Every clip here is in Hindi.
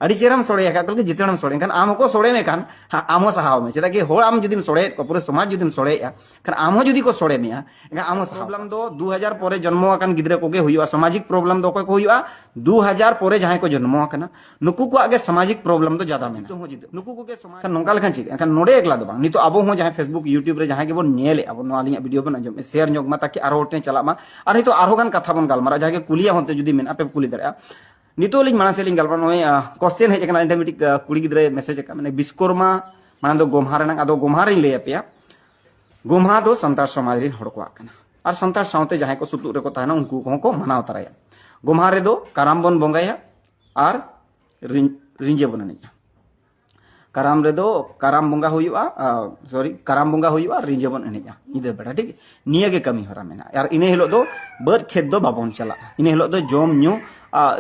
अड़ी चेहराम सोड़े का कल जितेम सोड़े खान आम को सोड़े में खान आम सहाव में चेदा कि होड़ आम जुदीम सोड़े पूरे समाज जुदीम सोड़े खान आम जुदी को सोड़े में आम प्रॉब्लम दो 2000 परे जन्म आकान गिद्रे को गे हुआ सामाजिक प्रॉब्लम दो को हुआ 2000 परे जहां को जन्म आकाना नुकु को आगे सामाजिक प्रॉब्लम तो ज्यादा में तो नुकु को गे समाज नोंका लेखान चिक खान नोडे एकला दो बांग नितो अबो हो जहां फेसबुक यूट्यूब रे जहां के बोन नेले अबो नो आलिया वीडियो बन आजम शेयर जोग मा ताकि आरो होटे चला मा और नितो आरो गान कथा बन गालमारा जहां के कुलिया होते जुदी मेन आपे कुली दरे नितो लिंग मानसे लिंग गालबा नोय क्वेश्चन हेज कना इंटे मिटिक कुड़ी गिद्रे मैसेज का माने विश्वकर्मा माने दो गोमहा रेना आदो गोमहा रे ले आपेया गोमहा दो संतार समाज रे हड़ को आकना और संतार सावते जहां को सुतु रे को ताना उनको को मनाव तराया गोमहा रे दो कराम बन बंगाया और रिंजे बन नेया कराम रे दो कराम बंगा हुआ सॉरी कराम बंगा हुआ रिंजे बन एनेजा इदे बेटा ठीक निया के कमी हरा मेना यार इने हिलो दो बद खेत दो बाबन चला इने हिलो दो जोम न्यू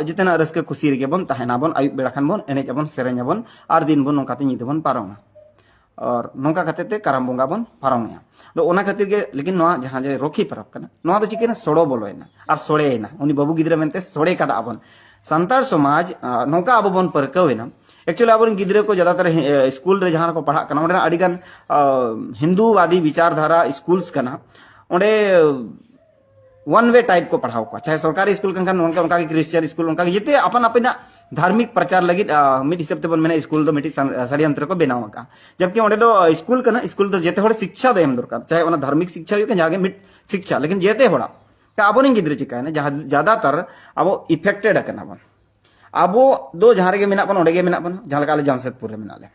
जितना रस्के खुशी रे बन तहना बन आयुब बेड़ा खान बन एनेज बन सेरेंज बन और दिन बन नोकाते निते बन पारोंगा और नोका खाते कराम बंगा बन पारोंगा तो ओना खातिर के लेकिन नोआ जहां जे रोखी परब कना नोआ तो चिकेना सोड़ो बोलोयना और सोड़ेना उनी बाबू गिद्रे मेनते सोड़े कदा अबन संतार समाज नोका अब बन परकवेना एक्चुअली अब गिद्रे को ज्यादातर स्कूल रे जहां को पढ़ा कना ओडे अडिगान हिंदूवादी विचारधारा स्कूल्स कना ओडे वन वे टाइप को पढ़ाओ को चाहे सरकारी स्कूल कन उनका क्रिश्चियन स्कूल उनका जिते अपन अपन धार्मिक प्रचार लगी मिड हिसाब ते बन मेने स्कूल दो मिटी षड्यंत्र को बनाव का जबकि ओडे दो स्कूल कना स्कूल तो जेते होड़ शिक्षा दो एम दरकार चाहे ओना धार्मिक शिक्षा हो जागे मिड शिक्षा लेकिन जेते होड़ा अब गिद्रे चिका है ज्यादातर अब इफेक्टेड कना बन अब दो जहां रे मेना बन ओडे गे मेना बन जहां लगा जमशेदपुर रे मेना ले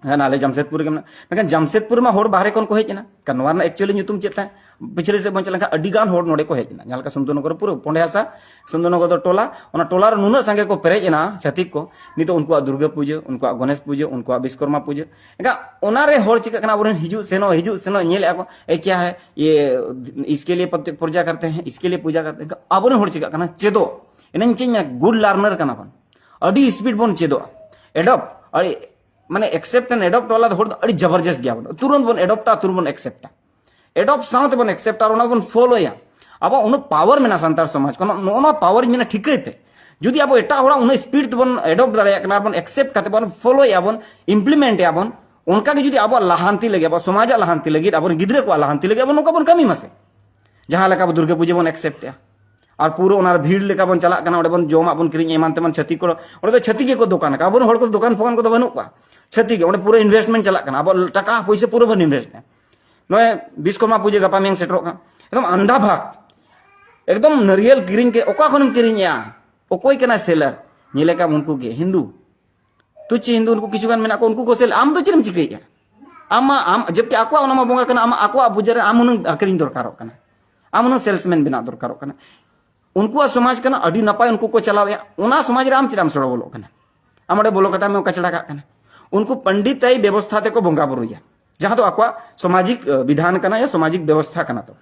नाले जमशेदपुर के मेना जमशेदपुर में होड़ बाहरे कौन को हेजना कनवा एक्चुअली नुतुम चेता पिछले से बन चला अडिगान होड़ नोडे को हेजना जहां सुंदरनगर पूरा पोंडेहासा सुंदरनगर दो टोला ओना टोला रे नुना संगे को पेरेजना छातिक को नितो उनको दुर्गा पूजा उनको गणेश पूजा उनको विश्वकर्मा पूजा एका ओना रे होड़ चिका कना बोरेन हिजु सेनो नेले ako ए क्या है ये इसके लिए पूजा करते हैं इसके लिए पूजा करते हैं अब होड़ चिका कना चेदो इनन चेंज में गुड लर्नर कना बन अडी स्पीड बन चेदो एडॉप्ट अडी माने एक्सेप्ट एंड एडॉप्ट वाला होड़ अड़ी जबरदस्त गया बन तुरंत बन एडॉप्टा तुरंत बन एक्सेप्टा एडॉप्ट साथ बन एक्सेप्ट और बन फॉलो या अब उन पावर में संतार समाज को नो पावर में ठिकते जुदी अब एटा होड़ा उन स्पीड बन एडॉप्ट दाड़े कना बन एक्सेप्ट करते बन फॉलो या बन इम्प्लीमेंट या बन उनका के जुदी अब लाहांति लगे अब समाज लाहांति लगे अब गिद्रे को लाहांति लगे अब नोका बन कमी मसे जहां लका दुर्गा पूजा बन एक्सेप्ट या और पूरा ओनार भीड़ लेका बन चला कना ओडे बन जोमा बन किरिंग एमान तेमन छती को ओडे तो छती के को दुकान का बन होड़ को दुकान फोकान को बनु का छती के ओडे पूरा इन्वेस्टमेंट चला कना अब टाका पैसा पूरा बन इन्वेस्ट नय विश्वकर्मा पूजा गपा में सेटरो का एकदम अंधा भाग एकदम नरियल किरिंग के ओका खनम किरिंग या ओकोय कना सेलर नीले का उनको के हिंदू तुची हिंदू उनको किछु गान मेना को उनको को सेल आम तो चिरम चिकैया आम जबकि आकवा ओना बोंगा कना आम आकवा बुजर आम उन अकरिंग दरकारो कना आम उन सेल्समैन बना दरकारो कना उनको समाज कना अडी नपाय उनको को चलावे उना समाज रे आम चिदाम सड़ो बोलो कना आमडे बोलो कथा में कचड़ा का कना उनको पंडित आई व्यवस्था ते को बोंगा बुरुया जहां तो आकवा सामाजिक विधान कना या सामाजिक व्यवस्था कना तो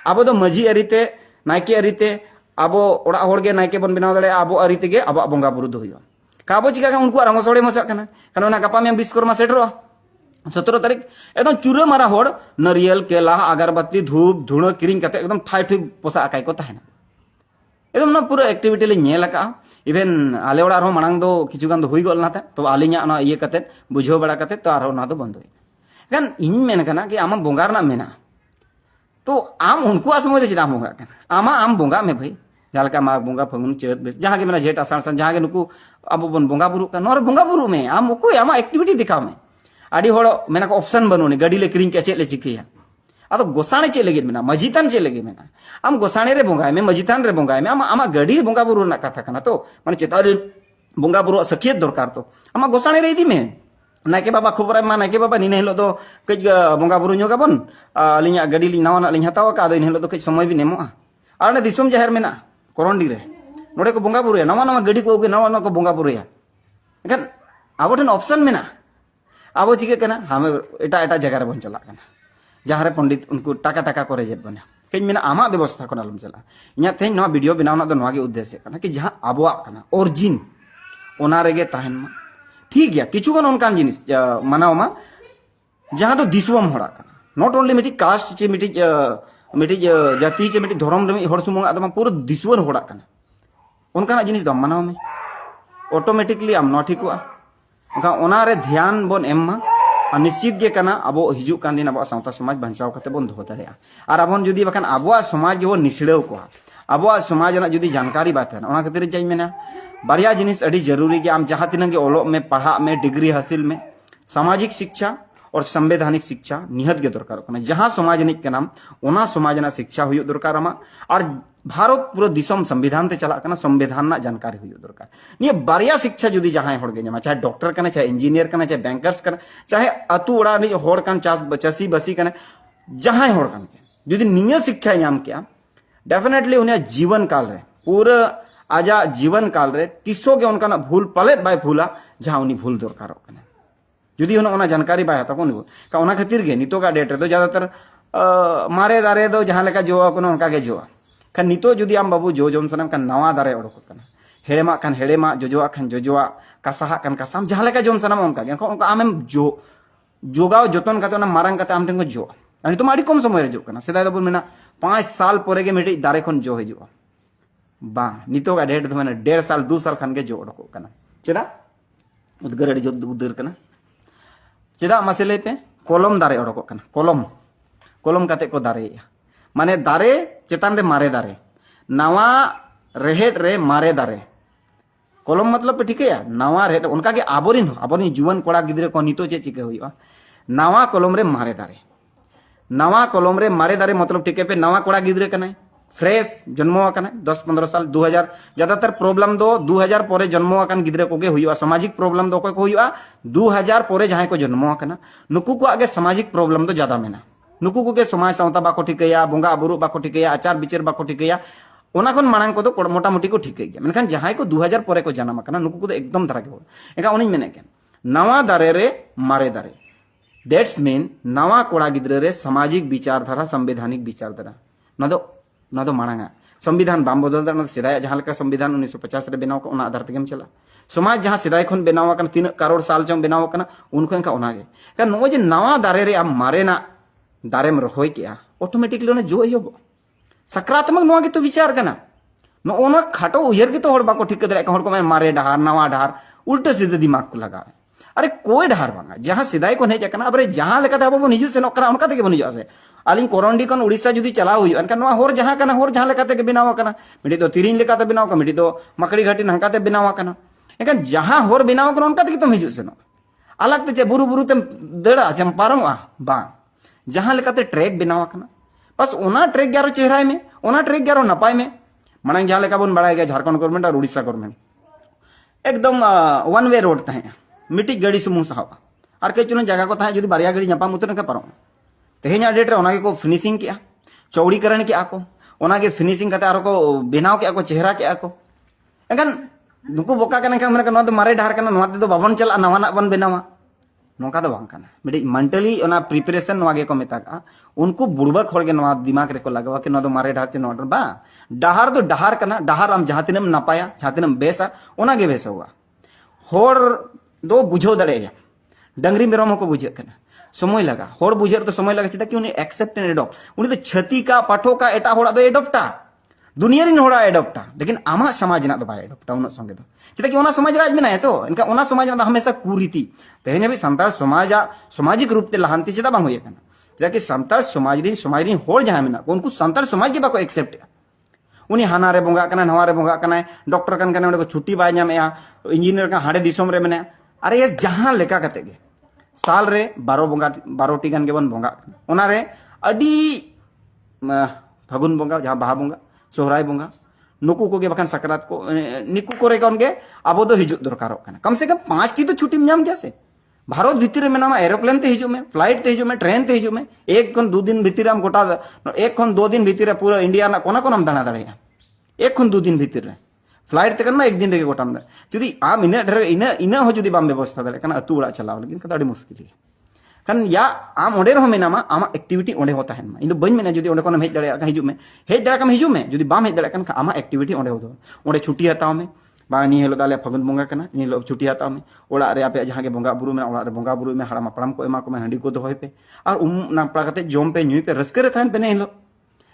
अब दो मजी अरिते नायके अरिते अब ओड़ा होड़गे नायके बन बनाव दड़े अब अरिते गे अब बोंगा बुरु दो हुआ काबो चिका का उनको रंग सोड़े मसा कना कना ना गपा में विश्वकर्मा सेटरो 17 तारीख एकदम चूरे मारा होड़ नरियल केला अगरबत्ती धूप धुणो किरिंग कते एकदम ठाई ठुई पोसा आकाय को ताहेना एकदम ना पूरा एक्टिविटी ले नेल का इवन आले ओड़ा रो मांग दो किछु गान दो हुई गोल ना था तो आलिया ना ये कते बुझो बड़ा कते तो आरो ना दो बंद होई गान इन मेन कना कि आम बोंगार ना मेना तो आम उनको आसमय दे चिना बोंगा कना आम बोंगा में भाई जालका मा बोंगा फगुन चेत बेस जहां के मेना जेट आसार सन जहां के नुकु अब बन बोंगा बुरु का नोर बोंगा बुरु में आम को आमा एक्टिविटी दिखाव में आडी होड़ मेना को ऑप्शन बनोनी गाड़ी ले किरिंग के चेत ले चिकिया अब गोसाणे चे लगे मेना मजीतान चे लगे मेना आम गोसाणे रे बोंगाय में मजीतान रे बोंगाय में आमा गड़ी बोंगा बुरु ना कथा कना तो माने चेतारे बोंगा बुरु सखियत दरकार तो आमा गोसाणे रे इदी में नायके बाबा खबर मा नायके बाबा नीने हिलो दो कज बोंगा बुरु ᱧᱚᱜ ᱜᱟᱵᱚᱱ अलिया गाड़ी ली नवा लिंग हतावा का इन हिलो दो कज समय भी नेमोआ और ने दिसुम जहर मेना कोरोंडी रे नोडे को बोंगा बुरुया नवा नवा गाड़ी को नवा नवा को बोंगा बुरुया एखन आबो ठन ऑप्शन मेना आबो चिके कना हमें एटा एटा जगह रे बन चला कना जहां रे पंडित उनको टाका टाका को रेजेट बना कई मेना आमा व्यवस्था को नालम चला इया थे नवा वीडियो बनावना दो नवा के उद्देश्य कना कि जहां आबोआ कना ओरिजिन ओना रेगे ताहन मा ठीक गया किछु गन उनकान जिनिस मानाव मा जहां तो दिसवम होड़ा कना नॉट ओनली मिटी कास्ट चे मिटी जाति चे मिटी धर्म रे हर सुमंग आदमा पूरा दिसवन होड़ा कना उनकाना जिनिस दम मानाव में ऑटोमेटिकली आम न ठीक रे ध्यान बन एम और निश्चित गे कना अब हिजू कान दिन अब सावता समाज बचाव करते बन दो दाड़ा और अब जुदी बखान अब समाज जो निसड़ाव को अब समाज जुदी जानकारी बात है ना खातिर चाहे मेना बारिया जिनिस अड़ी जरूरी के आम जहाँ तीन गे ओलोग में पढ़ा में डिग्री हासिल में सामाजिक शिक्षा और संवैधानिक शिक्षा निहत के दरकार जहाँ समाज निज के नाम ओना समाज ना शिक्षा हुई दरकार और भारत पूरा दिसम संविधान ते चला संविधान ना जानकारी हुई दरकार निये बारिया शिक्षा जुदी जहाँ होड़ गे ᱧᱟᱢᱟ चाहे डॉक्टर कने चाहे इंजीनियर कने चाहे बैंकर्स कने चाहे अतु ओड़ा नि होड़ कन चासी बसी कने जहाँ होड़ कन जुदी निये शिक्षा ᱧᱟᱢ के डेफिनेटली उन्हें जीवन काल रे पूरा आजा जीवन काल रे तीसो के उनका भूल पलेट बाय भूला जहाँ उन्हीं भूल दरकार जुदी होना जानकारी बाय हता कोन का ओना खातिर गे नितो का डेट रे तो ज्यादातर मारे दारे दो जहाँ लेका जोआ कोनो उनका गे जोआ खान नितो जुदी आम बाबू जो जम सनम का नवा दारे ओडोक कना हेड़ेमा खान हेड़ेमा जोजोआ खान जोजोआ कासाहा खान कासाम जहाँ लेका जम सनम उनका गे उनका आमेम जो जोगाव जतन काते ना मारंग काते आम ठेन को जो अनि तो माडी कम समय रे जो कना सेदा दबो मेना 5 साल परे गे मिटी दारे खन जो हिजुआ बा नितो का डेट तो मैंने 1.5 साल 2 साल खान के जो ओडोक कना चेदा उदगर अड़ी जो उदर कना चेदा मसले पे कलम दारे ओडोक कना कलम कलम काते को दारे माने दारे चेतान रे मारे दारे नवा रेहेड रे मारे दारे कलम मतलब ठीक है नवा रेहेड उनका के आबोरिन जुवन कोड़ा गिद्रे को नितो चे चिके हुई नवा कलम रे मारे दारे मतलब ठीक है पे नवा कोड़ा गिद्रे कना फ्रेश जन्मो 10-15 साल 2000 ज्यादातर प्रॉब्लम दो 2000 परे जन्मो गिद्रे को गे हुआ सामाजिक प्रॉब्लम दो को हुआ 2000 परे जहां को जन्मो नुकु को आगे सामाजिक प्रॉब्लम दो ज्यादा मेना नुकु को के समाज सावता बाको ठिकैया बोंगा बुरु बाको ठिकैया आचार विचार बाको ठिकैया ओना खन मांग को तो मोटा मोटी को ठिकै गया मेनखान जहां को 2000 परे को जन्म नुकु को एकदम धरा के एका उनी मेने के नवा दारे रे मारे दारे दैट्स मीन नवा कोड़ा गिद्रे रे सामाजिक विचारधारा संवैधानिक विचारधारा ना दो मांगा संविधान बाम बदल दाड़ा सेदाय जहां लेका संविधान 1950 रे बनाव को आधार तेगेम चला समाज जहां सेदाय खन बनाव तीन करोड़ साल चम बनाव उनको का नो जे नवा दारे रे आम मारे ना दारे में रहोय के ऑटोमेटिकली जो हब सकारात्मक नुआ के तो विचार करना नो खाटो उयर के तो हड़ बाको ठीक दाड़े हड़ को मारे डहार नवा डहार उल्टा सीधे दिमाग को लगावे अरे कोई डहार बांगा जहां सिदाय को हेज अकना अबरे जहां लेकाते अब बन हिजु सेनोक कना उनका तेगे बन हिजु से आलिन कोरंडी कन उड़ीसा जुदी चलाव हुई अनका नवा होर जहां कना होर जहां लेकाते के बनाव कना मिडी तो तिरिन लेकाते बनाव का मिडी तो मकड़ी घाटी नहकाते बनाव कना एकान जहां होर बनाव कना उनका तेगे तुम हिजु सेनो अलग ते बुरु बुरु तेम दड़ा जम पारमआ बा जहां लेकाते ट्रैक बनाव कना बस ओना ट्रैक ग्यारो चेहरा में ओना ट्रैक ग्यारो नपाय में मांग जहां लेका बन बड़ा गया झारखंड गवर्नमेंट और उड़ीसा गवर्नमेंट एकदम वन वे रोड तहे मिट्टी गाड़ी सुमुंग साहबा और कई चुन जगह को तहे जुदी बारिया गाड़ी नापाम उतर का पारम तेहेኛ डेट रे ओना को फिनिशिंग के चौड़ीकरण के को ओना के फिनिशिंग करते आरो को बनाव के को चेहरा के को एखन दुकु बोका कने का मन का मारे डार कना नवा ते दो बाबन चला नवाना बन बनावा नौका तो बांग कना मिडी मेंटली ओना प्रिपरेशन नवा गे को मेता का उनको बुड़बक होड़ गे नवा दिमाग रे को लगावा के नवा दो मारे डार चे नवा बा डहार दो डहार कना डहार आम जहां तिनम नपाया जहां तिनम बेसा ओना गे बेस हुआ होड़ दो बुझो दड़ेया डंगरी मेरम को बुझे कना समय लगा होड़ बुझे तो समय लगा चेदा कि उनी एक्सेप्ट एंड एडॉप्ट उनी तो छती का पाठो का एटा होड़ा दो एडॉप्टा दुनिया रिन होड़ा एडॉप्टा लेकिन आमा समाज ना दो बाय एडॉप्टा उन संगे दो चेदा कि ओना समाज राज में तो इनका ओना समाज ना हमेशा कुरीति तेहेने भी संताल समाज सामाजिक रूप ते लहांती चेदा बांग होय कना चेदा कि संताल समाज रिन होड़ जहां में ना उनको संताल समाज के बाको एक्सेप्ट उनी हाना रे बोंगा कना नवा रे बोंगा कना डॉक्टर कन कने उनको छुट्टी बाय नामेया इंजीनियर का हाड़े दिसोम रे मने अरे यार जहां लेका कते गे साल रे 12 टी गान के बन बोंगा ओना रे अडी फागुन बोंगा जहां बाहा बोंगा सोहराय बोंगा नुकु को गे बखान सकरात को निकु करे कौन गे अब दो हिजु दरकार कम से कम 5 टी तो छुट्टी नाम क्या से भारत भीतर में नामा एरोप्लेन ते हिजु में फ्लाइट ते हिजु में ट्रेन ते हिजु में 1 खन 2 दिन भीतर हम गोटा 1 खन 2 दिन भीतर पूरा इंडिया ना कोना कोना दाना दाड़े 1 खन 2 दिन भीतर फ्लाइट तक 1 दिन रे गोटाम दा जुदी आम इन ढेर इन हो जुदी बाम व्यवस्था दाड़े कना अतु उड़ा चलाव लेकिन कदा मुश्किल है कन या आम ओडे रहो मेनामा आम एक्टिविटी ओडे होता है इन दो बन मेना जुदी ओडे कोन हेज दाड़े का हिजु में हेज दाड़े कम हिजु में जुदी बाम हेज दाड़े कन आमा एक्टिविटी ओडे हो दो ओडे छुट्टी हताव में बा नि हेलो दाले फगुन बोंगा कना नि लो छुट्टी हताव में ओड़ा रे आपे जहां के बोंगा बुरु में ओड़ा रे बोंगा बुरु में हड़ाम अपड़ाम को एमा को में हंडी को दोहय पे और नापड़ा कते जोम पे न्यूई पे रस्के रे थान पे ने हेलो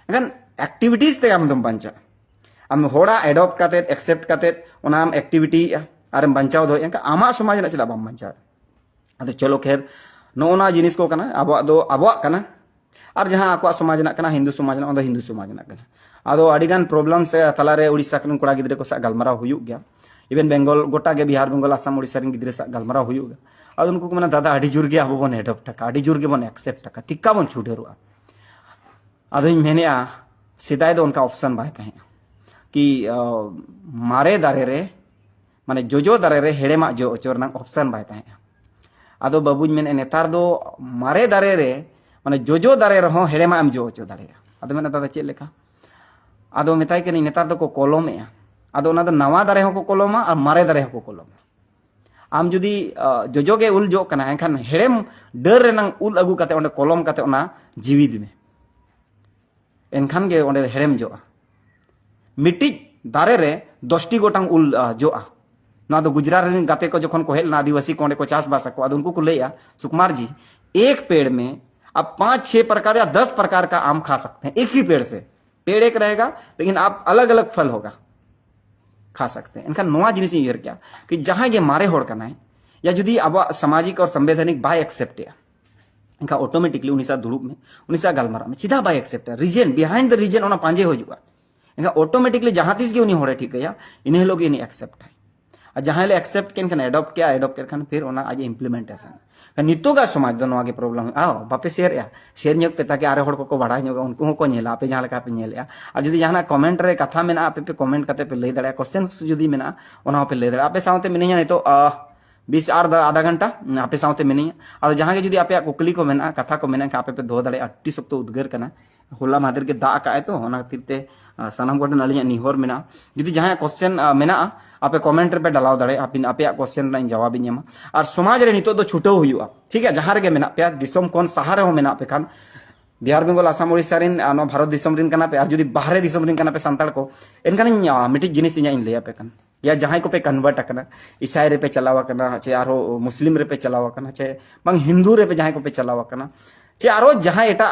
एखन एक्टिविटीज ते आम दम बांचा आम होड़ा एडॉप्ट काते एक्सेप्ट काते ओना आम एक्टिविटी आर बचाव दो आमा समाज ना चेदा बम बचाव अद चलो खैर नोना जिनिस को कना आबोआ कना और जहाँ आको समाज ना हिंदू समाज ना हिंदू समाज ना अदो अडिगान प्रॉब्लम से तलारे उड़ीसा कन कोड़ा गिद्रे को सा गलमाराव हुयुग गया इवन बेंगल गोटा के बिहार बेंगल आसाम उड़ीसा रन गिद्रे सा गलमाराव हुयुग गया अदो उनको मना दादा अडी जोर गे अब बन एडप्ट टका अडी जोर गे बन एक्सेप्ट टका तिक्का बन छुडेरुआ अदो इन मेनेआ सिदाय दो उनका ऑप्शन बाय तहे कि मारे दारे रे माने जोजो दारे रे हेड़ेमा जो ओचोरना ऑप्शन बाय तहे अदो बाबूज मेने नेतार दो मारे दारे रे माने जोजो दारे रहो हेड़ेमा एम जो ओचो दाड़ेया अदो मेने दादा चेद लेका अदो मेताय कनी नेतार दो को कलमेया अदो ना दो नवा दारे हो को कलमा और मारे दारे हो को कलमा आम जुदी जोजो के उल जो कना एनखान हेड़ेम डर रेनांग उल अगु काते ओंडे कलम काते ओना जीवित में एनखान गे ओंडे हेड़ेम जोआ मिट्टी दारे रे 10टी गोटांग उल जोआ ना दो गुजरात रेन गाते को जखन को हेलना आदिवासी को ओंडे को चास बास को अदो उनको को लेया सुकुमार जी एक पेड़ में आप 5-6 प्रकार या 10 प्रकार का आम खा सकते हैं एक ही पेड़ से पेड़ एक रहेगा लेकिन आप अलग अलग फल होगा खा सकते हैं इनका नवा जिनिस यूर क्या कि जहां ये मारे होड़ करना है या जुदी अब सामाजिक और संवैधानिक बाय एक्सेप्ट है इनका ऑटोमेटिकली उनिसा दुड़ुब में उनिसा गलमारा में सीधा बाय एक्सेप्ट है रीजन बिहाइंड द रीजन ओना पांजे हो जुआ इनका ऑटोमेटिकली जहां तीस के उनी होड़े ठीक है इन्हें लोग इन्हें एक्सेप्ट है और जहां ले एक्सेप्ट केन एडॉप्ट किया एडॉप्ट कर फिर ओना आज इम्प्लीमेंटेशन नितोगा समाज दो नवा के प्रॉब्लम आओ बापे शेयर न्योग पे ताकि आरे होड़ को बाड़ा न्योगा उनको हो को नेला आपे जहां लका पे नेलया और जदी जहां कमेंट रे कथा मेना आपे पे कमेंट करते पे लई दड़या क्वेश्चंस जदी मेना ओना पे लई दड़या आपे साउते मिनिया नहीं तो 20 और आधा घंटा आपे साउते मिनिया और जहां के जदी आपे कुकली को मेना कथा को मेना आपे पे दो दड़या 80 सप्तो उद्गार कना होला मादर के दा का तो ओना तीरते सानाम गोटन अलिया निहोर मेना जदी जहां क्वेश्चन मेना आपे कमेंट पे डालाव दड़े आपे आपे क्वेश्चन ना जवाब ᱧᱟᱢᱟ और समाज रे नितो दो छुटाव हुयुआ ठीक है जहां रे मेना पे दिसम कोन सहारे हो मेना पे खान बिहार बेंगल आसाम उड़ीसा रिन नो भारत दिसम रिन कना पे और जदी बाहरे दिसम रिन कना पे संताड़ को एनकान मिटी जिनिस इᱧ लैया पे कान या जहां को पे कन्वर्ट करना ईसाई रे पे चलावा करना चे आरो मुस्लिम रे पे चलावा करना चे बंग हिंदू रे पे जहां को पे चलावा करना चे आरो जहां एटा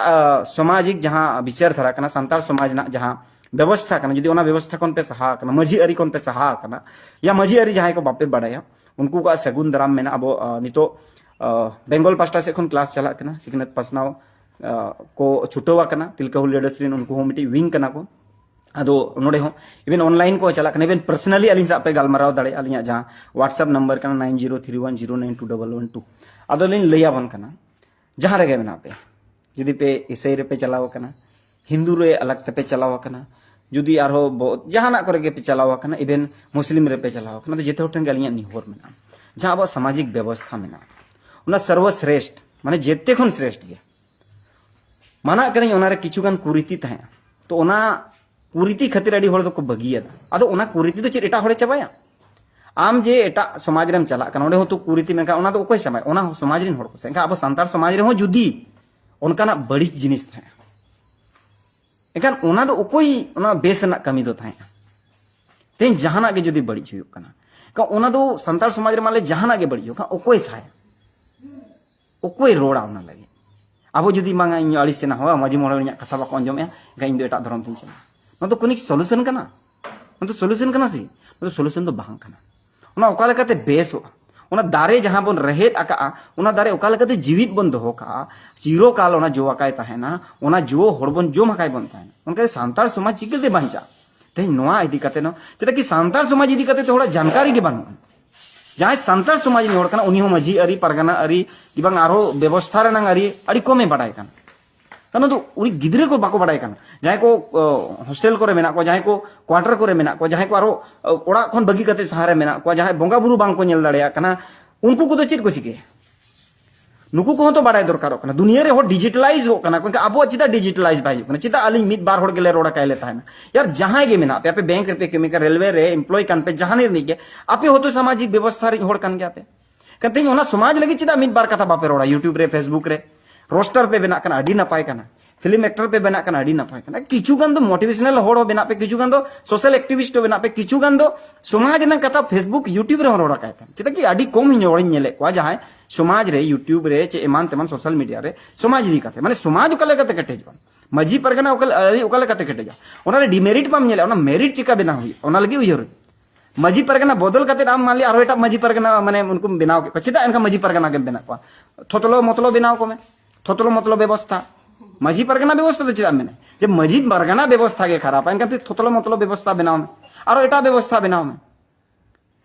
सामाजिक जहां विचार धारा करना संताड़ समाज ना जहां व्यवस्था करना जुदी ओना व्यवस्था कोन पे सहा करना मझी अरी कोन पे सहा करना या मझी अरी जहां को बापे बड़ाया उनको का सगुन दाराम मेना अब नितो बेंगल पास्टा से क्लास चला करना सिखनत पसनाव को छुटवा करना तिलका हुल लीडर्स रिन उनको मिटी विंग करना को अदो नोडे हो इवन ऑनलाइन को चला करना इवन पर्सनली अली सा पे गलमाराव दड़े अलिया जहां व्हाट्सएप नंबर करना 9031092212 अदो लिन लैया बन करना जहां रे मेना पे जुदी पे ईसाई रे पे चलाव करना हिंदू रे अलग ते पे चलाव करना जुदी आरो जहाना करे के पे चलाव करना इवन मुस्लिम रे पे चलाव करना तो जेते होटन गलिया निहोर मेना जहां अब सामाजिक व्यवस्था मेना उना सर्वश्रेष्ठ माने जेते खन श्रेष्ठ गया माना करें ओना रे किछुगान कुरीति तहे तो ओना कुरीति खातिर अडी होड़ को बगिया अदो ओना कुरीति तो चेर एटा होड़े चबाया आम जे एटा समाज रेम चला कन ओडे हो तो कुरीति मेका ओना तो ओकोय समय ओना समाज रिन होड़ को से अब संतार समाज रे हो जुदी ओनकाना बड़ी जिनिस तहे एकान ओना दो ओकोय ओना बेस ना कमी दो तहे तेन जहाना के जुदी बड़ी हुयुक कना का ओना दो संतार समाज रे माले जहाना के बड़ी का ओकोय साय ओकोय रोड़ा ओना लगे अब जुदी मांगा इन अड़ी से ना हो माजी मोड़ कथा बाको अंजमे गा इन दो एटा धर्म तीन चला न तो कोनिक सॉल्यूशन कना न तो सॉल्यूशन कना सी न तो सॉल्यूशन दो बांग कना ओना ओका लेकाते बेस हो ओना दारे जहां बन रहेत आका ओना दारे ओका लेकाते जीवित बन दोहो का चिरो काल ओना जो आकाय ताहेना ओना जो होड़बन जो मकाय बन ताहेना उनके सांतार समाज चिकते बांचा ते नोआ इदी काते न चेता कि सांतार समाज इदी काते थोड़ा जानकारी के बानु जहां संतार समाज नि होड़ कना उनी हो मझी अरी परगना अरी कि बांग आरो व्यवस्था रनांग अरी अड़ी कमे बाडाय कान कनो तो उनी गिदरे को बाको बाडाय कान जहां को हॉस्टल करे मेना को जहां को क्वार्टर करे मेना को जहां को आरो ओड़ा खन बगी काते सहारे मेना को जहां बोंगा बुरु बांग को नेल दाड़या कना उनको को तो चेत को चिके नुकु को तो बाडाय दरकार कना दुनिया रे हो डिजिटलाइज हो कना क्योंकि अब चिता डिजिटलाइज बाय कना चिता अली मित बार होड़ गेले रोड़ा कायले ताहना यार जहां गे मेना पे बैंक रे पे केमिका रेलवे रे एम्प्लॉय कान पे जहां नि के आपे हो तो सामाजिक व्यवस्था रे होड़ कान गया पे कते ओना समाज लगी चिता मित बार कथा बापे रोड़ा यूट्यूब रे फेसबुक रे रोस्टर पे बना कना अडी नपाय कना फिल्म एक्टर पे बना कना अडी नपाय कना किछु गान दो मोटिवेशनल होड़ हो बना पे किछु गान दो सोशल एक्टिविस्ट हो बना पे किछु गान दो समाज ना कथा फेसबुक यूट्यूब रे रोड़ा काय चिता कि अडी कम हि होड़ नेले को जहां समाज रे यूट्यूब रे चे एमान तेमान सोशल मीडिया रे समाज दी काते माने समाज ओका लेकाते कटे जबन मजी परगना ओका लेकाते कटे जा ओना रे डिमेरिट पाम नेले ओना मेरिट चिका बेना हुई ओना लगी उयर मजी परगना बदल करते आम मान लिया और एटा मजी परगना माने उनको बनाव के चेदा एनका मजी परगना के बना को थोतलो मतलो बनाव को में थोतलो मतलो व्यवस्था मजी परगना व्यवस्था तो चेदा मैंने जब मजी परगना व्यवस्था के खराब एनका फिर थोतलो मतलो व्यवस्था बनाव में और एटा व्यवस्था बनाव में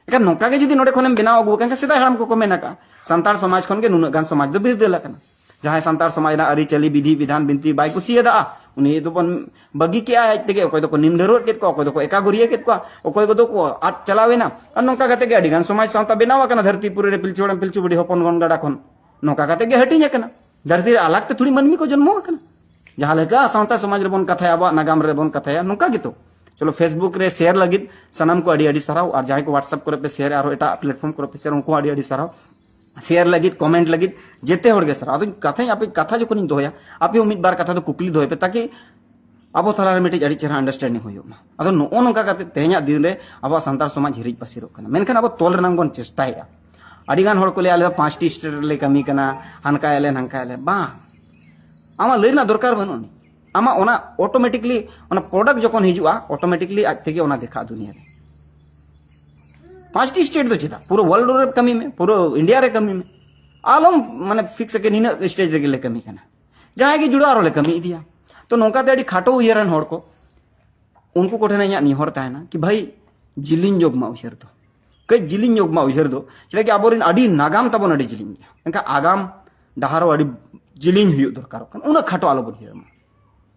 एका नोका के जदी नोडे खने बनाव अगु एनका सीधा हराम को मेना का संतार समाज खन के नुना गान समाज दो बिरदला कना जहां संतार समाज ना अरी चली विधि विधान बिनती बाई कुसियदा उनी तो बन बगी के आय तेगे ओकोय दो को निम ढेरोट केट को ओकोय दो को एका गुरिया केट को ओकोय दो को आत चलावेना और नोका कते के अडी गान समाज सावता बनावा कना धरती पुरे रे पिलचोड़म पिलचु बडी होपन गन गडा खन नोका कते के हटिnya कना धरती रे अलग ते थोड़ी मनमी को जन्मो कना जहां लेका सावता समाज रे बन कथाया अब नागाम रे बन कथाया नोका गितो चलो फेसबुक रे शेयर लगित सनम को अडी अडी सराव और जहां को व्हाट्सएप करे पे शेयर और एटा प्लेटफॉर्म करे पे शेयर उनको अडी अडी सराव शेयर लगित कमेंट लगित जेते होड़ गे सर अदो कथा आप कथा जो कोनी दोया आप उम्मीद बार कथा तो कुकली दोय पे ताकि अब थाला मिट्टी अड़ी चेहरा अंडरस्टैंडिंग होयुमा अदो नो नोका करते तेहना दिन रे अब संतार समाज हिरिज पसिरो कना मेनखान अब तोल रनांग बन चेष्टाया अड़ी गान होड़ को ले आले 5टी स्टेट ले कमी कना हनका एले नंका एले बा आमा लेना दरकार बनुनी आमा ओना ऑटोमेटिकली ओना प्रोडक्ट जखन हिजुआ ऑटोमेटिकली आज तेगे ओना देखा दुनिया रे 5टी स्टेट दो चेदा पूरा वर्ल्ड रे कमी में पूरा इंडिया रे कमी में आलम माने फिक्स के निना स्टेज रे ले कमी कना जहां के जुड़ा रो ले कमी दिया तो नौका ते अड़ी खाटो उयरन होड़ को उनको कोठे ना निहर तायना कि भाई जिलिन जोग मा उयहर दो कई जिलिन जोग मा उयहर दो चेदा कि आबोरिन अड़ी नागाम तबन अड़ी जिलिन गया एनका आगाम डाहारो अड़ी जिलिन हुयो दरकार कन उना खाटो आलो बन हिरमा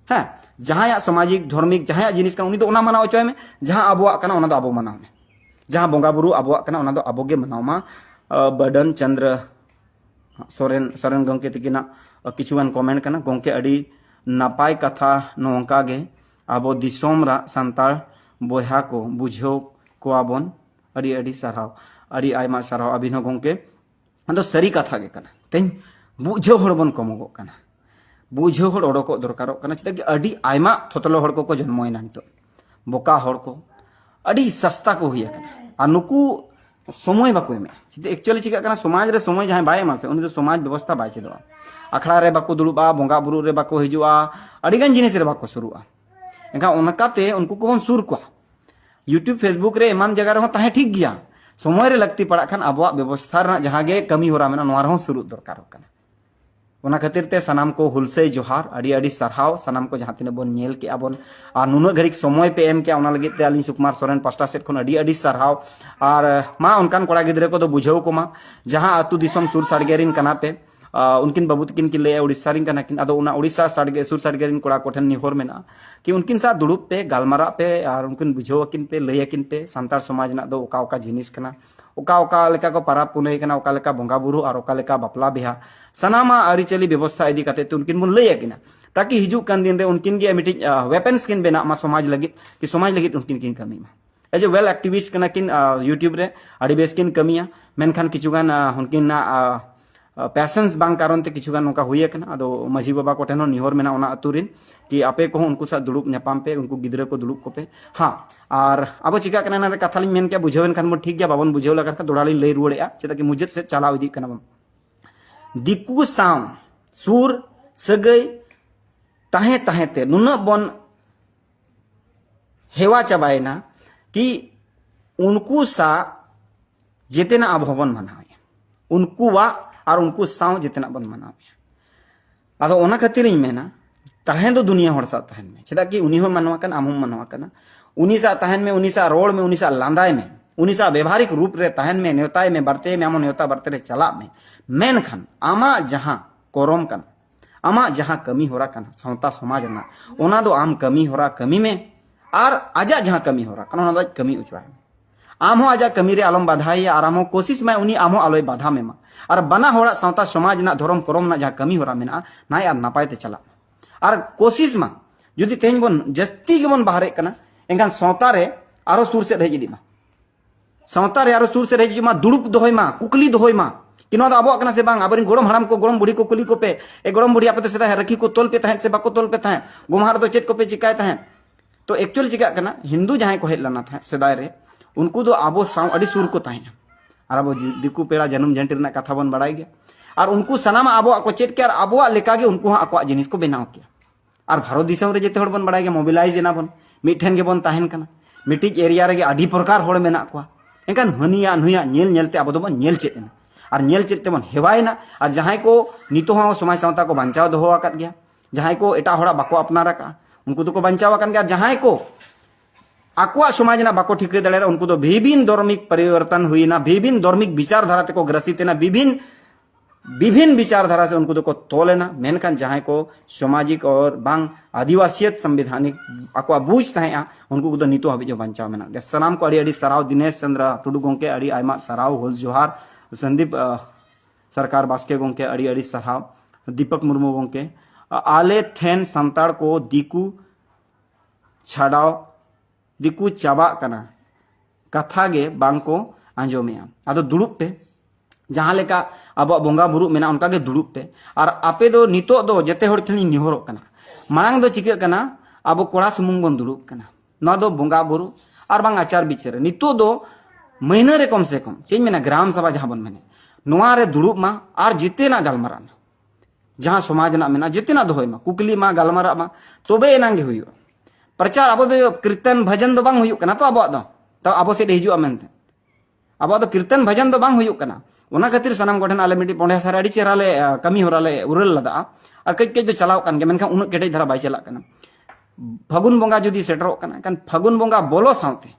हां जहां सामाजिक धार्मिक जहां जिनिस कन उनी दो उना मनाव चोय में जहां आबोआ कना उना दो आबो मनाव में जहां बोंगा बुरु आबोआ कना उना दो आबोगे मनाव मा बडन चंद्र सोरेन गंके तिकिना किछुगान कमेंट कना गंके अड़ी नापाय कथा नोंका गे आबो दिसोम रा संताल बोहा को बुझो को आबोन अड़ी अड़ी सराव अड़ी आयमा सराव अभिनो गंके अंदो सरी कथा गे कना तेन बुझो हड़ बन कमगो कना बुझो हड़ ओडको दरकारो कना चेदा कि अड़ी आयमा थोतलो हड़ को जन्मोयना नितो बोका हड़ को अड़ी सस्ता को हुई कना आ नुकु समय बाको एमे चेदा एक्चुअली चिका कना समाज रे समय जहां बाय मासे उनी तो समाज व्यवस्था बाय चेदवा अखड़ा रे बाको दुलुबा बोंगा बुरु रे बाको हिजुआ अड़ीगान जिनिस रे बाको सुरुआ एनका उनकाते उनको को बन सुर को यूट्यूब फेसबुक रे एमान जगह रे ताहे ठीक गया समय रे लगती पड़ा खान अबवा व्यवस्था रे जहां गे कमी होरा मेना नोआ रे सुरु दरकार कना ओना खातिर ते सनाम को हुलसे जोहार अड़ी अड़ी सरहाव सनाम को जहां तिने बन नेल के आबन आ नुनो घड़िक समय पे एम के ओना लगे ते अली सुकुमार सोरेन पास्टा सेट खन अड़ी अड़ी सरहाव और मा उनकान कोड़ा गिदरे को तो बुझाव को मा जहां अतु दिसम सुर साड़गेरिन कना पे उनकिन बाबू तकिन की ले उड़ीसा रिन कना किन अदो उना उड़ीसा साड़गे सुर साड़गेरिन कोड़ा कोठन निहोर मेना कि उनकिन सा दुड़ुब पे गालमारा पे और उनकिन बुझाव किन पे लय किन पे संतार समाज ना दो ओका ओका जिनिस कना ओका ओका लेका को पारा पुनई कना ओका लेका बोंगा बुरु और ओका लेका बापला बिहा सनामा अरिचली व्यवस्था इदी कते तो उनकिन मुन लय किना ताकि हिजु कान दिन रे उनकिन गे मिटी वेपन्स किन बेना मा समाज लगित कि समाज लगित उनकिन किन कमी मा एज ए वेल एक्टिविस्ट कना किन यूट्यूब रे अड़ी बेस किन कमिया मेनखान किचुगान उनकिन ना पैसेंस बांग कारण ते किचुगान नोका हुई कना अदो मजी बाबा को ठेनो निहोर मेना ओना अतुरिन कि आपे को उनको सा दुड़ुब नेपाम पे उनको गिदरे को दुड़ुब को पे हां और अब चिका कना ना कथा लिन मेन के बुझावन खान ठीक गया बाबन बुझाव लगा का दोड़ाली लई रुड़ेया चेदा कि मुजत से चलाव इदी कना दिकु साव सुर सगई ताहे ताहे ते नुना बन हेवा चबायना कि उनको सा जेतेना अभवन मनावे उनको वा और उनको साव जितना बन मनावे आदो ओना खातिर इ मेना ताहें दो दुनिया हर सा ताहें में चेदा कि उनी हो मनवा कन आम मनवा कना उनी सा ताहें में उनी सा रोड में उनी सा लांदाय में उनी सा व्यवहारिक रूप रे ताहें में न्योताय में बरते में आम न्योता बरते रे चला में मेन खान आमा जहां कोरम कन आमा जहां कमी होरा कन सावता समाज ना ओना दो आम कमी होरा कमी में और आजा जहां कमी होरा कन ओना दो कमी उचवा आम हो आजा कमी रे आलम बाधाई और आम कोशिश में उनी आम आलोय बाधा में मा और बना होड़ा सावता समाज ना धर्म करम ना जहां कमी होरा मेना नाय और नापाय ते चला और कोशिश मा जुदी तेज बन जस्ती के बन बाहरे कना एंगान सावता रे आरो सुर से रह जिदी मा सावता रे आरो सुर से रह जिदी मा दुड़ुप दोहय मा कुकली दोहय मा कि नो आबो कना से बांग आबरिन गोड़म हराम को गोड़म बुढ़ी को कुली को पे ए गोड़म बुढ़ी आपे तो सेदा रखी को तोल पे ताहें से बाको तोल पे ताहें गुमहार दो चेत को पे चिकाय ताहें तो एक्चुअली चिका कना हिंदू जहां को हेल लना था सेदाय रे उनको दो आबो साव अड़ी सुर को ताहें और अब दिकु पेड़ा जन्म जंटी रना कथा बन बड़ाई गया और उनको सनाम आबो को चेत के और आबो लेका गे उनको आको जिनिस को बनाव किया और भारत दिसम रे जेते हड़ बन बड़ाई गया मोबिलाइज ना बन मिठेन के बन ताहेन कना मिटिज एरिया रे आधी प्रकार होड़ मेना को एनखान हनिया नुया नेल नेलते अब दो नेल चेतना और नेल चेते मन हेवायना और जहां को नितो हो समाज सावता को बांचाव दोहो आकात गया जहां को एटा होड़ा बाको अपनार का उनको तो को बांचाव आकान गया जहां को आकुआ समाज ना बाको ठिक दाड़े उनको तो विभिन्न धर्मिक परिवर्तन हुईना विभिन्न धर्मिक विचारधारा ते को ग्रसितना विभिन्न विचारधारा से उनको तो को तोलेना मेनखान जहां को सामाजिक और बांग आदिवासियत संवैधानिक आकुआ बुझ तहेआ उनको तो नितो हबी जो बांचाव मेना गया सनाम को अड़ी सराव दिनेश चंद्र टुडू गोंके अड़ी आयमा सराव होल जोहार संदीप सरकार बास्के गोंके अड़ी अड़ी सराव दीपक मुर्मू गोंके आले थेन संताड़ को दिकू छाड़ाव दिकू चाबा कना कथा गे बांग को आंजोमेया आदो दुड़ुब पे जहां लेका अब बोंगा बुरु मेना उनका गे दुड़ुब पे और आपे दो नितो दो जते होड़ ठेनी निहोरो कना मांग दो चिके कना अब कोड़ा सुमुंग बन दुड़ुब कना ना दो बोंगा बुरु और बांग आचार विचार नितो दो महीने रे कम से कम चेंज मेना ग्राम सभा जहां बन मेने नोआ रे दुड़ुब मा और जितेना गलमारा जहां समाज ना मेना जितेना दोहय मा कुकली मा गलमारा मा तोबे एनांगे हुयो प्रचार अब दो कीर्तन भजन दो बांग हुयो कना तो अब से हिजुआ मेनते अब दो कीर्तन भजन दो बांग हुयो कना उना खातिर सनाम गोठन आले मिटी पोंडे सारे अड़ी चेहरा ले कमी होरा ले उरल लदा और कई कई दो चलाव कान गे मेनखान उन केटे धरा बाय चला कना फागुन बोंगा जुदी सेटरो कना कान फागुन बोंगा बोलो सावते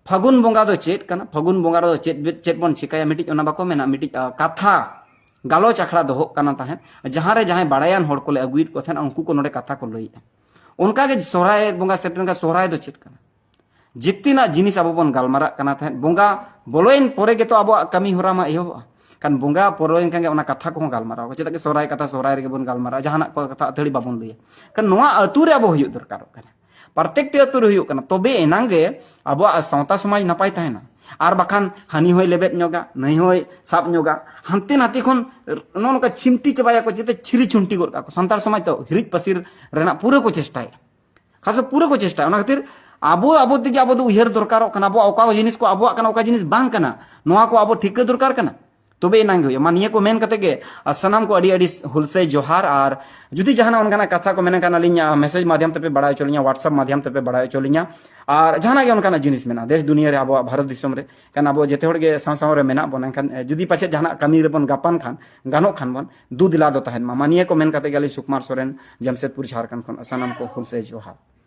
फागुन बोंगा दो चेत कना फागुन बोंगा दो चेत बन चिकाया मिटी ओना बाको मेना मिटी कथा गालोच आखड़ा दो कना ताहेन जहां रे जहां बाड़ायान होड़ को ले अगुइट को थेन उनको को नोडे कथा को लइया उनका के सोहराय बोंगा सेटन का सोहराय दो चेत कना जितना जिनिस अब बन गालमारा कना थाहे बोंगा बोलोइन पोरे के तो अब कमी होरा मा एहो कान बोंगा पोरोइन कांगे ओना कथा को गालमारा चेदा के सोहराय कथा सोहराय रे बन गालमारा जहाना को कथा अथड़ी बाबन लइया कान नोआ अतु रे अब हुयु दरकार कना प्रत्येक ते अतु रे हुयु कना तबे एनांगे अब सावता समाज नपाय ताहेना और बाखान हानि होय लेबेत न्योगा नहीं होय साब न्योगा हांते नाती खन नोनका छिमटी चबाया को जेते छिरी छुंटी गोर का को संतार समाज तो हिरिज पसिर रेना पूरे को चेष्टाय खास पूरे को चेष्टा ओना खातिर अब दिगे अब उहर दरकार अब जिनिस को अब जिनिस बांग कना नोआ को अब ठीक दरकार कना तबे नांगे हुई मानिए को मेन कते गे सनाम को अड़ी अड़ी हुलसे जोहार और जुदी जहाना उनका कथा को मेने काना लिया मैसेज माध्यम ते पे बड़ा चलिया व्हाट्सएप माध्यम ते पे बड़ा चलिया और जहाना गे उनका जिनिस मेना देश दुनिया रे अब भारत दिसम रे कान अब जेते होड़ गे साव साव रे मेना बन खान जुदी पाछे जहाना कमी रे बन गापान खान गानो खान बन दू दिला दो तहन मानिए को मेन कते गेली सुकुमार सोरेन जमशेदपुर झारखंड खन सनाम को हुलसे जोहार।